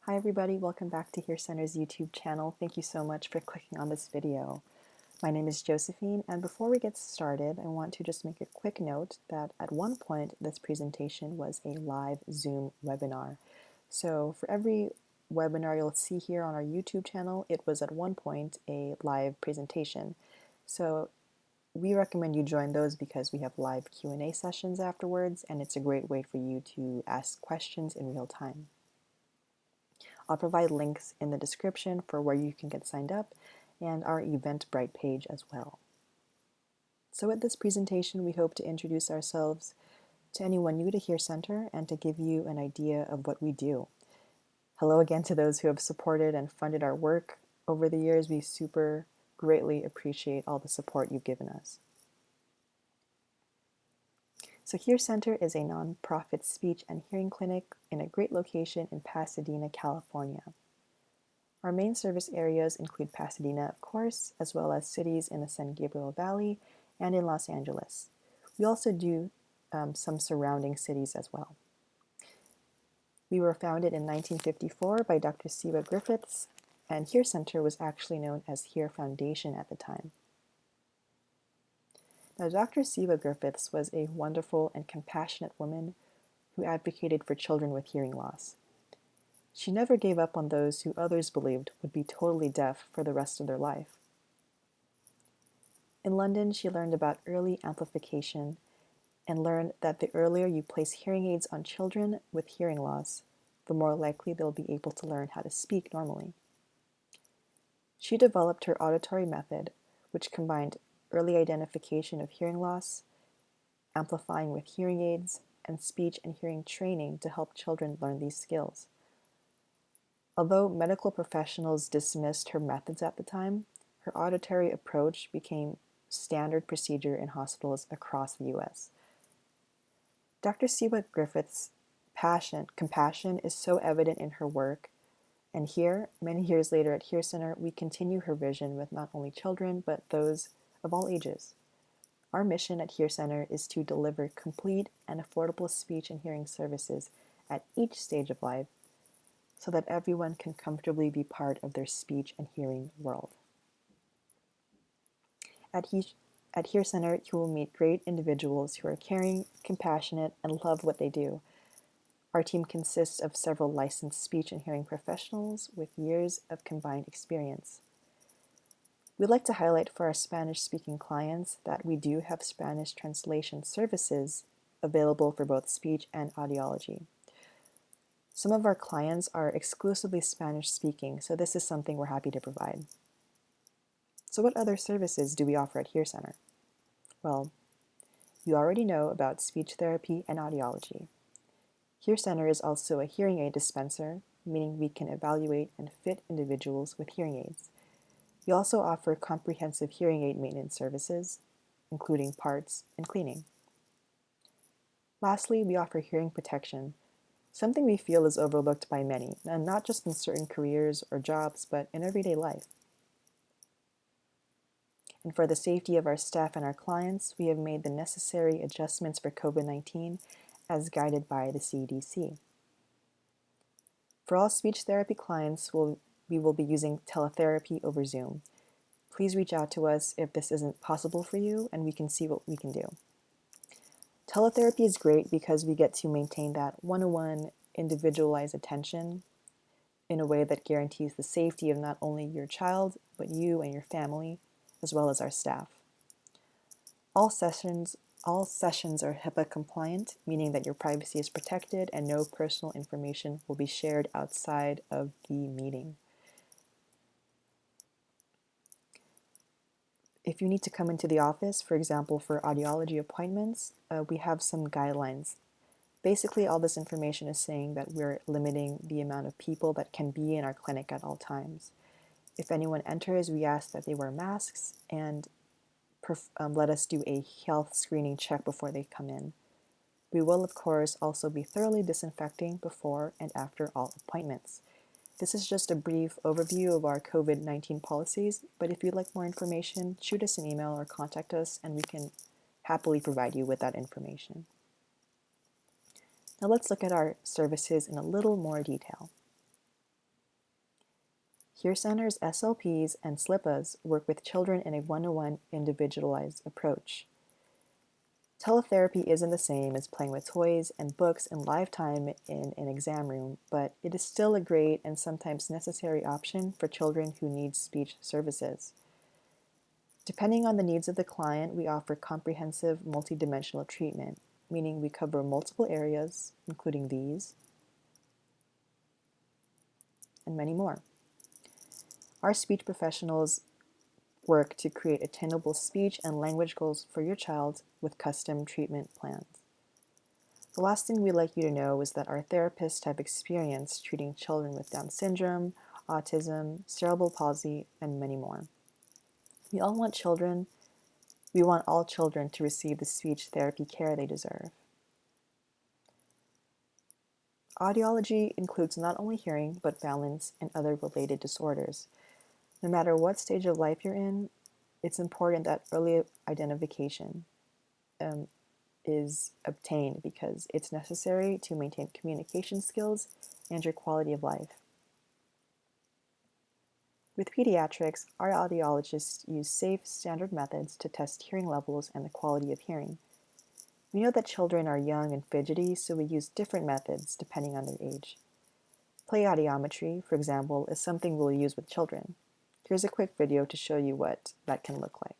Hi everybody, welcome back to Hear Center's YouTube channel. Thank you so much for clicking on this video. My name is Josephine, and before we get started, I want to just make a quick note that at one point this presentation was a live Zoom webinar. So for every webinar you'll see here on our YouTube channel, it was at one point a live presentation. So we recommend you join those because we have live Q&A sessions afterwards, and it's a great way for you to ask questions in real time. I'll provide links in the description for where you can get signed up and our Eventbrite page as well. So with this presentation, we hope to introduce ourselves to anyone new to Hear Center and to give you an idea of what we do. Hello again to those who have supported and funded our work over the years. We super greatly appreciate all the support you've given us. So Hear Center is a nonprofit speech and hearing clinic in a great location in Pasadena, California. Our main service areas include Pasadena, of course, as well as cities in the San Gabriel Valley and in Los Angeles. We also do some surrounding cities as well. We were founded in 1954 by Dr. Siwa Griffiths, and Hear Center was actually known as Hear Foundation at the time. Now, Dr. Siwa Griffiths was a wonderful and compassionate woman who advocated for children with hearing loss. She never gave up on those who others believed would be totally deaf for the rest of their life. In London, she learned about early amplification and learned that the earlier you place hearing aids on children with hearing loss, the more likely they'll be able to learn how to speak normally. She developed her auditory method, which combined early identification of hearing loss, amplifying with hearing aids, and speech and hearing training to help children learn these skills. Although medical professionals dismissed her methods at the time, her auditory approach became standard procedure in hospitals across the U.S. Dr. Siwa Griffiths' compassion is so evident in her work, and here, many years later at Hear Center, we continue her vision with not only children, but those of all ages. Our mission at Hear Center is to deliver complete and affordable speech and hearing services at each stage of life so that everyone can comfortably be part of their speech and hearing world. At Hear Center, you will meet great individuals who are caring, compassionate, and love what they do. Our team consists of several licensed speech and hearing professionals with years of combined experience. We'd like to highlight for our Spanish-speaking clients that we do have Spanish translation services available for both speech and audiology. Some of our clients are exclusively Spanish-speaking, so this is something we're happy to provide. So what other services do we offer at Hear Center? Well, you already know about speech therapy and audiology. Hear Center is also a hearing aid dispenser, meaning we can evaluate and fit individuals with hearing aids. We also offer comprehensive hearing aid maintenance services, including parts and cleaning. Lastly, we offer hearing protection, something we feel is overlooked by many, and not just in certain careers or jobs, but in everyday life. And for the safety of our staff and our clients, we have made the necessary adjustments for COVID-19 as guided by the CDC. For all speech therapy clients, we will be using teletherapy over Zoom. Please reach out to us if this isn't possible for you, and we can see what we can do. Teletherapy is great because we get to maintain that one-on-one individualized attention in a way that guarantees the safety of not only your child, but you and your family, as well as our staff. All sessions are HIPAA compliant, meaning that your privacy is protected and no personal information will be shared outside of the meeting. If you need to come into the office, for example, for audiology appointments, we have some guidelines. Basically, all this information is saying that we're limiting the amount of people that can be in our clinic at all times. If anyone enters, we ask that they wear masks and let us do a health screening check before they come in. We will, of course, also be thoroughly disinfecting before and after all appointments. This is just a brief overview of our COVID-19 policies, but if you'd like more information, shoot us an email or contact us and we can happily provide you with that information. Now let's look at our services in a little more detail. Hear Center's SLPs and SLPAs work with children in a one-to-one individualized approach. Teletherapy isn't the same as playing with toys and books in live time in an exam room, but it is still a great and sometimes necessary option for children who need speech services. Depending on the needs of the client, we offer comprehensive multidimensional treatment, meaning we cover multiple areas, including these and many more. Our speech professionals work to create attainable speech and language goals for your child with custom treatment plans. The last thing we'd like you to know is that our therapists have experience treating children with Down syndrome, autism, cerebral palsy, and many more. We want all children to receive the speech therapy care they deserve. Audiology includes not only hearing, but balance and other related disorders. No matter what stage of life you're in, it's important that early identification is obtained because it's necessary to maintain communication skills and your quality of life. With pediatrics, our audiologists use safe, standard methods to test hearing levels and the quality of hearing. We know that children are young and fidgety, so we use different methods depending on their age. Play audiometry, for example, is something we'll use with children. Here's a quick video to show you what that can look like.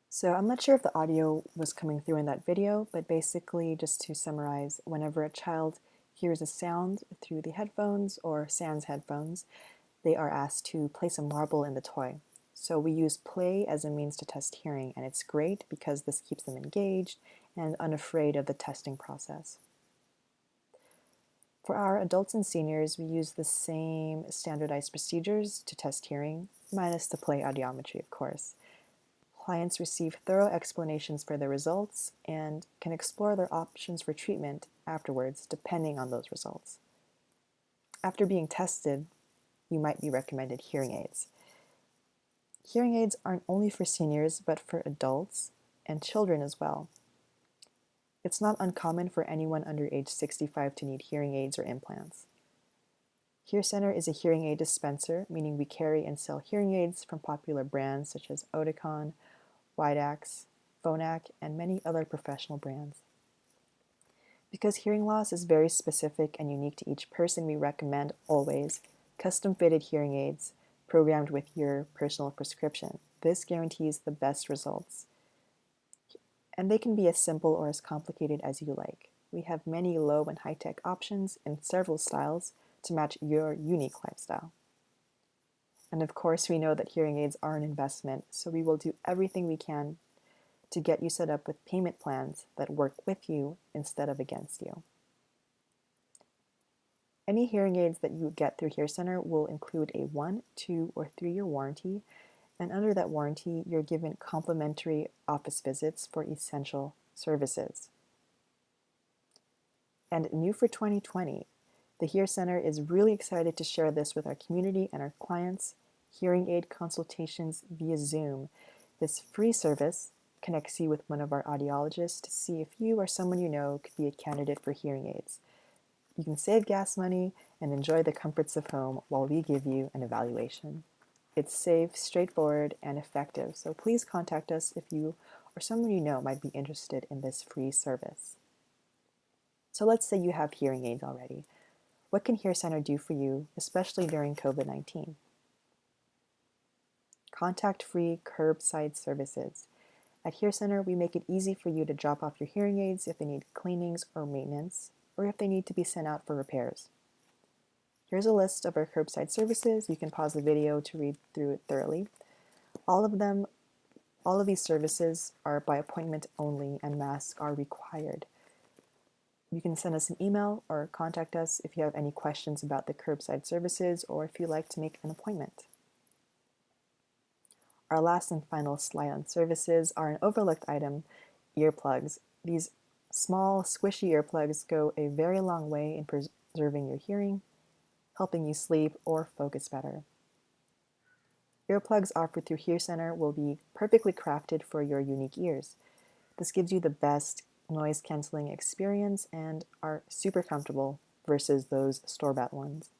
So I'm not sure if the audio was coming through in that video, but basically, just to summarize, whenever a child hears a sound through the headphones or sans headphones, they are asked to place a marble in the toy. So we use play as a means to test hearing, and it's great because this keeps them engaged and unafraid of the testing process. For our adults and seniors, we use the same standardized procedures to test hearing, minus the play audiometry, of course. Clients receive thorough explanations for their results and can explore their options for treatment afterwards, depending on those results. After being tested, you might be recommended hearing aids. Hearing aids aren't only for seniors, but for adults and children as well. It's not uncommon for anyone under age 65 to need hearing aids or implants. Hear Center is a hearing aid dispenser, meaning we carry and sell hearing aids from popular brands such as Oticon, Widax, Phonak, and many other professional brands. Because hearing loss is very specific and unique to each person, we recommend always custom-fitted hearing aids programmed with your personal prescription. This guarantees the best results. And they can be as simple or as complicated as you like. We have many low and high-tech options in several styles to match your unique lifestyle. And of course, we know that hearing aids are an investment, so we will do everything we can to get you set up with payment plans that work with you instead of against you. Any hearing aids that you get through Hear Center will include a 1, 2, or 3-year warranty, and under that warranty, you're given complimentary office visits for essential services. And new for 2020, the Hear Center is really excited to share this with our community and our clients. Hearing aid consultations via Zoom. This free service connects you with one of our audiologists to see if you or someone you know could be a candidate for hearing aids. You can save gas money and enjoy the comforts of home while we give you an evaluation. It's safe, straightforward, and effective, so please contact us if you or someone you know might be interested in this free service. So let's say you have hearing aids already. What can Hear Center do for you, especially during COVID-19? Contact-free curbside services. At Hear Center, we make it easy for you to drop off your hearing aids if they need cleanings or maintenance, or if they need to be sent out for repairs. Here's a list of our curbside services. You can pause the video to read through it thoroughly. All of these services are by appointment only, and masks are required. You can send us an email or contact us if you have any questions about the curbside services or if you'd like to make an appointment. Our last and final slide on services are an overlooked item, earplugs. These small, squishy earplugs go a very long way in preserving your hearing, helping you sleep or focus better. Earplugs offered through Hear Center will be perfectly crafted for your unique ears. This gives you the best noise canceling experience and are super comfortable versus those store-bought ones.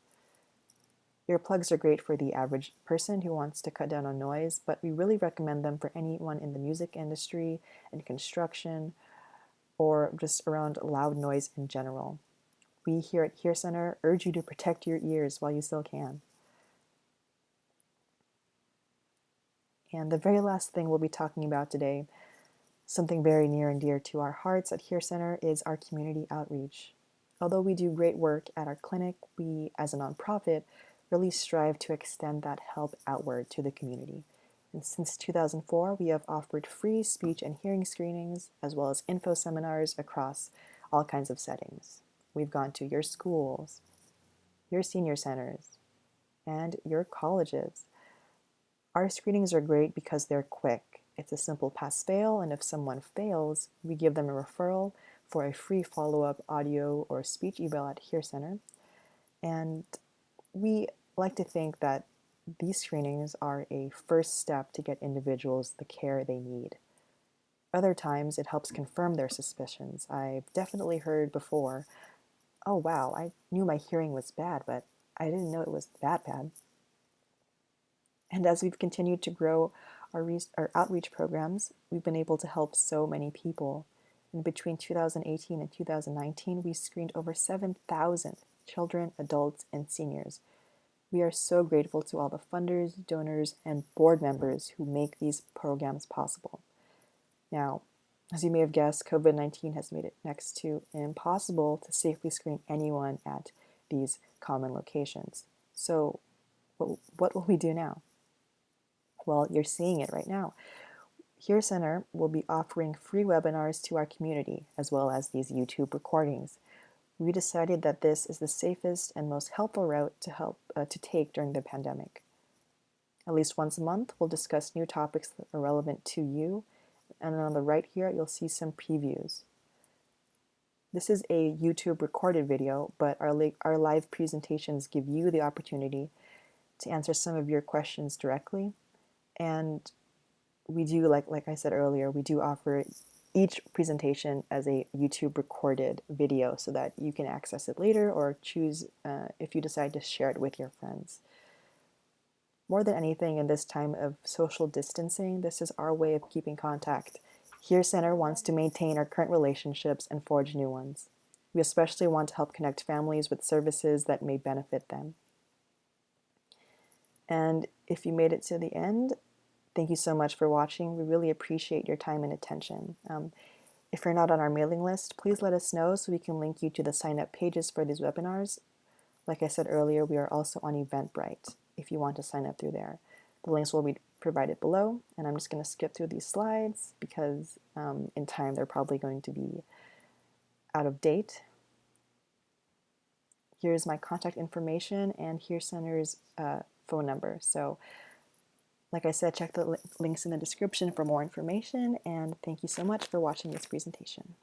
Earplugs are great for the average person who wants to cut down on noise, but we really recommend them for anyone in the music industry and construction or just around loud noise in general. We here at Hear Center urge you to protect your ears while you still can. And the very last thing we'll be talking about today, something very near and dear to our hearts at Hear Center, is our community outreach. Although we do great work at our clinic, we, as a nonprofit, really strive to extend that help outward to the community. And since 2004, we have offered free speech and hearing screenings, as well as info seminars across all kinds of settings. We've gone to your schools, your senior centers, and your colleges. Our screenings are great because they're quick. It's a simple pass-fail, and if someone fails, we give them a referral for a free follow-up audio or speech eval at Hear Center. And we like to think that these screenings are a first step to get individuals the care they need. Other times, it helps confirm their suspicions. I've definitely heard before, oh wow, I knew my hearing was bad, but I didn't know it was that bad. And as we've continued to grow our outreach programs, we've been able to help so many people. And between 2018 and 2019, we screened over 7,000 children, adults, and seniors. We are so grateful to all the funders, donors, and board members who make these programs possible. Now, as you may have guessed, COVID-19 has made it next to impossible to safely screen anyone at these common locations. So what will we do now? Well, you're seeing it right now. Hear Center will be offering free webinars to our community, as well as these YouTube recordings. We decided that this is the safest and most helpful route to take during the pandemic. At least once a month, we'll discuss new topics that are relevant to you, and on the right here, you'll see some previews. This is a YouTube recorded video, but our live presentations give you the opportunity to answer some of your questions directly. And we do, like I said earlier, we do offer each presentation as a YouTube recorded video so that you can access it later or choose if you decide to share it with your friends. More than anything in this time of social distancing, this is our way of keeping contact. Hear Center wants to maintain our current relationships and forge new ones. We especially want to help connect families with services that may benefit them. And if you made it to the end, thank you so much for watching. We really appreciate your time and attention. If you're not on our mailing list, please let us know so we can link you to the sign-up pages for these webinars. Like I said earlier, we are also on Eventbrite if you want to sign up through there. The links will be provided below, and I'm just going to skip through these slides because in time they're probably going to be out of date. Here's my contact information and Hear Center's phone number. So like I said, check the links in the description for more information, and thank you so much for watching this presentation.